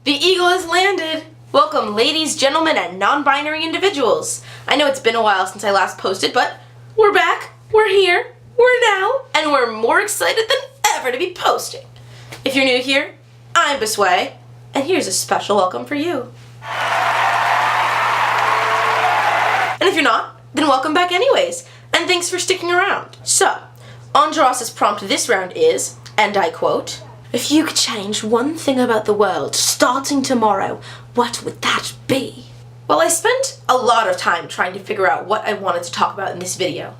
The eagle has landed! Welcome, ladies, gentlemen, and non-binary individuals. I know it's been a while since I last posted, but we're back, we're here, we're now, and we're more excited than ever to be posting. If you're new here, I'm Bisway, and here's a special welcome for you. And if you're not, then welcome back anyways, and thanks for sticking around. So, Andros's prompt this round is, and I quote, "If you could change one thing about the world starting tomorrow, what would that be?" Well, I spent a lot of time trying to figure out what I wanted to talk about in this video.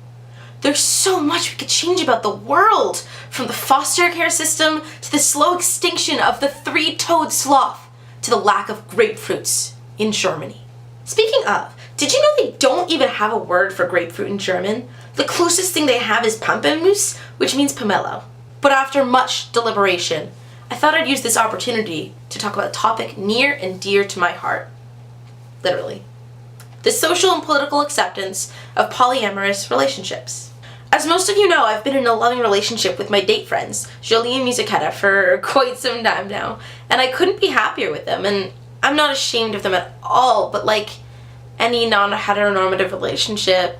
There's so much we could change about the world, from the foster care system to the slow extinction of the three-toed sloth to the lack of grapefruits in Germany. Speaking of, did you know they don't even have a word for grapefruit in German? The closest thing they have is Pampelmus, which means pomelo. But after much deliberation, I thought I'd use this opportunity to talk about a topic near and dear to my heart. Literally. The social and political acceptance of polyamorous relationships. As most of you know, I've been in a loving relationship with my date friends, Jolie and Musicetta, for quite some time now, and I couldn't be happier with them, and I'm not ashamed of them at all, but like any non-heteronormative relationship,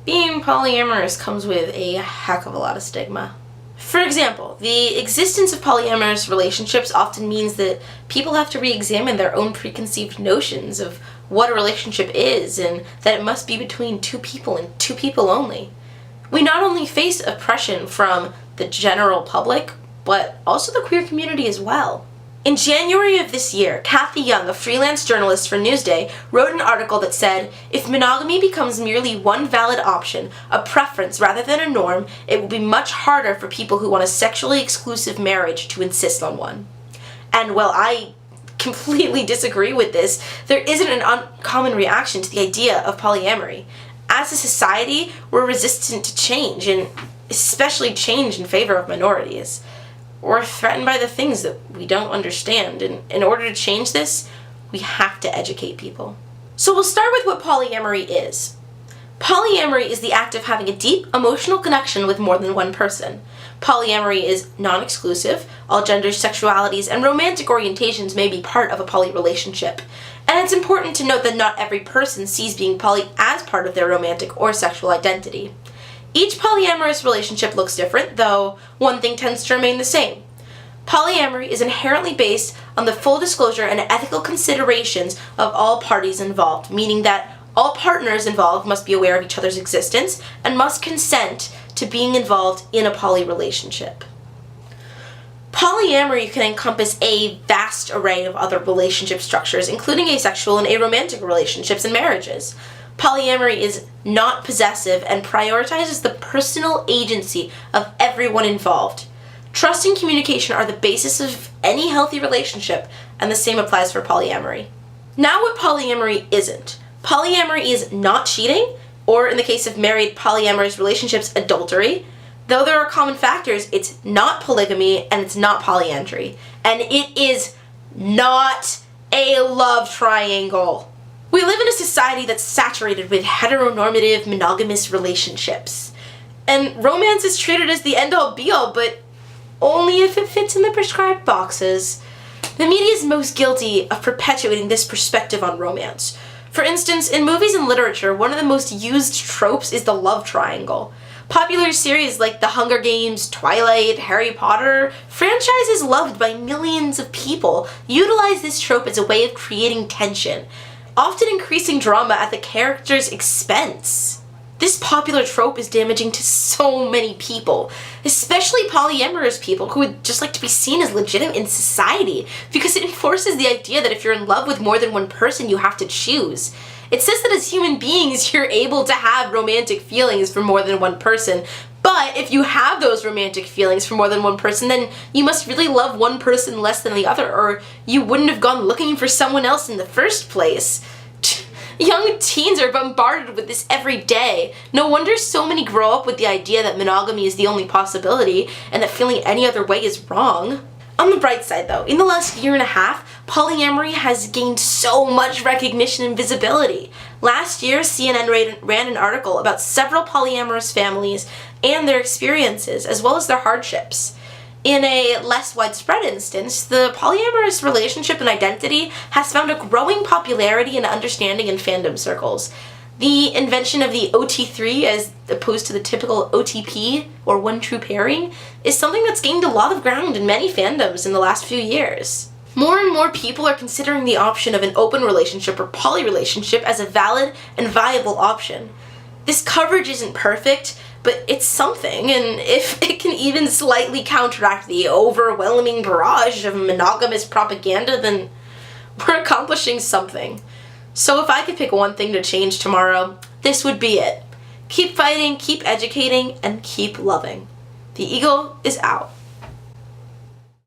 being polyamorous comes with a heck of a lot of stigma. For example, the existence of polyamorous relationships often means that people have to re-examine their own preconceived notions of what a relationship is and that it must be between two people and two people only. We not only face oppression from the general public, but also the queer community as well. In January of this year, Kathy Young, a freelance journalist for Newsday, wrote an article that said, "If monogamy becomes merely one valid option, a preference rather than a norm, it will be much harder for people who want a sexually exclusive marriage to insist on one." And while I completely disagree with this, there isn't an uncommon reaction to the idea of polyamory. As a society, we're resistant to change, and especially change in favor of minorities. We're threatened by the things that we don't understand, and in order to change this, we have to educate people. So we'll start with what polyamory is. Polyamory is the act of having a deep emotional connection with more than one person. Polyamory is non-exclusive. All genders, sexualities, and romantic orientations may be part of a poly relationship. And it's important to note that not every person sees being poly as part of their romantic or sexual identity. Each polyamorous relationship looks different, though one thing tends to remain the same. Polyamory is inherently based on the full disclosure and ethical considerations of all parties involved, meaning that all partners involved must be aware of each other's existence and must consent to being involved in a poly relationship. Polyamory can encompass a vast array of other relationship structures, including asexual and aromantic relationships and marriages. Polyamory is not possessive and prioritizes the personal agency of everyone involved. Trust and communication are the basis of any healthy relationship, and the same applies for polyamory. Now, what polyamory isn't. Polyamory is not cheating, or in the case of married polyamorous relationships, adultery. Though there are common factors, it's not polygamy and it's not polyandry. And it is not a love triangle. We live in a society that's saturated with heteronormative, monogamous relationships. And romance is treated as the end-all be-all, but only if it fits in the prescribed boxes. The media is most guilty of perpetuating this perspective on romance. For instance, in movies and literature, one of the most used tropes is the love triangle. Popular series like The Hunger Games, Twilight, Harry Potter, franchises loved by millions of people, utilize this trope as a way of creating tension, often increasing drama at the character's expense. This popular trope is damaging to so many people, especially polyamorous people who would just like to be seen as legitimate in society, because it enforces the idea that if you're in love with more than one person, you have to choose. It says that as human beings, you're able to have romantic feelings for more than one person, but if you have those romantic feelings for more than one person, then you must really love one person less than the other, or you wouldn't have gone looking for someone else in the first place. Young teens are bombarded with this every day. No wonder so many grow up with the idea that monogamy is the only possibility and that feeling any other way is wrong. On the bright side though, in the last year and a half, polyamory has gained so much recognition and visibility. Last year, CNN ran an article about several polyamorous families and their experiences, as well as their hardships. In a less widespread instance, the polyamorous relationship and identity has found a growing popularity and understanding in fandom circles. The invention of the OT3 as opposed to the typical OTP, or one true pairing, is something that's gained a lot of ground in many fandoms in the last few years. More and more people are considering the option of an open relationship or poly relationship as a valid and viable option. This coverage isn't perfect, but it's something, and if it can even slightly counteract the overwhelming barrage of monogamous propaganda, then we're accomplishing something. So if I could pick one thing to change tomorrow, this would be it. Keep fighting, keep educating, and keep loving. The Eagle is out.